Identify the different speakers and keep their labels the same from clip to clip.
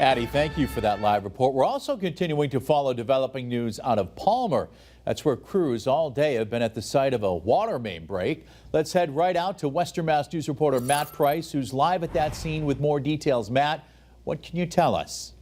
Speaker 1: Addie, thank you for that live report. We're also continuing to follow developing news out of Palmer. That's where crews all day have been at the site of a water main break. Let's head right out to Western Mass News reporter Matt Price, who's live at that scene with more details. Matt, what can you tell us?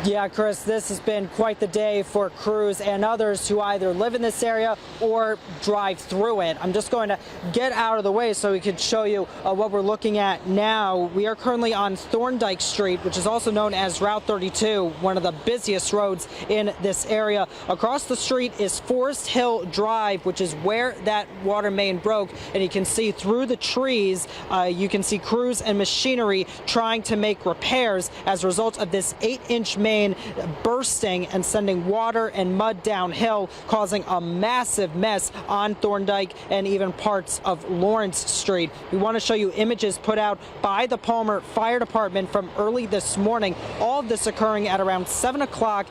Speaker 2: Yeah, Chris, this has been quite the day for crews and others who either live in this area or drive through it. I'm just going to get out of the way so we can show you what we're looking at now. We are currently on Thorndike Street, which is also known as Route 32, one of the busiest roads in this area. Across the street is Forest Hill Drive, which is where that water main broke. And you can see through the trees, you can see crews and machinery trying to make repairs as a result of this 8-inch main bursting and sending water and mud downhill, causing a massive mess on Thorndike and even parts of Lawrence Street. We want to show you images put out by the Palmer Fire Department from early this morning. All of this occurring at around 7 o'clock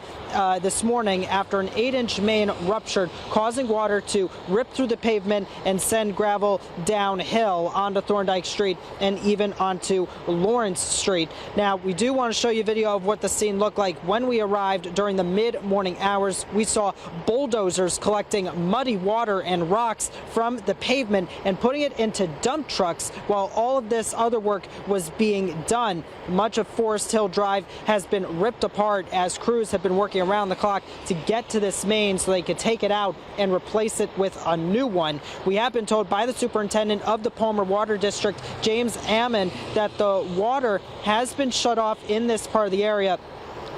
Speaker 2: this morning after an 8-inch main ruptured, causing water to rip through the pavement and send gravel downhill onto Thorndike Street and even onto Lawrence Street. Now, we do want to show you a video of what the scene looked like when we arrived during the mid-morning hours. We saw bulldozers collecting muddy water and rocks from the pavement and putting it into dump trucks while all of this other work was being done. Much of Forest Hill Drive has been ripped apart as crews have been working around the clock to get to this main so they could take it out and replace it with a new one. We have been told by the superintendent of the Palmer Water District, James Ammon, that the water has been shut off in this part of the area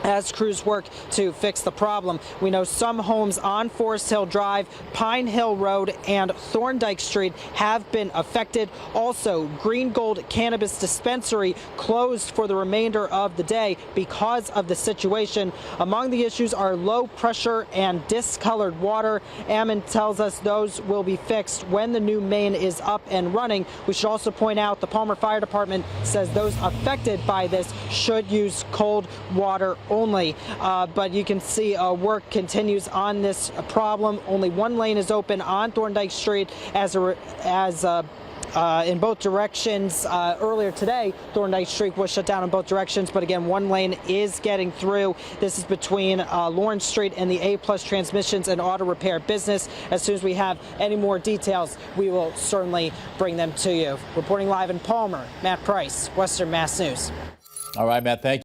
Speaker 2: as crews work to fix the problem. We know some homes on Forest Hill Drive, Pine Hill Road, and Thorndike Street have been affected. Also, Green Gold Cannabis Dispensary closed for the remainder of the day because of the situation. Among the issues are low pressure and discolored water. Ammon tells us those will be fixed when the new main is up and running. We should also point out the Palmer Fire Department says those affected by this should use cold water only, but you can see work continues on this problem. Only one lane is open on Thorndike Street in both directions. Earlier today, Thorndike Street was shut down in both directions, but again, one lane is getting through. This is between Lawrence Street and the A+ Transmissions and Auto Repair business. As soon as we have any more details, we will certainly bring them to you. Reporting live in Palmer, Matt Price, Western Mass News.
Speaker 1: All right, Matt, thank you.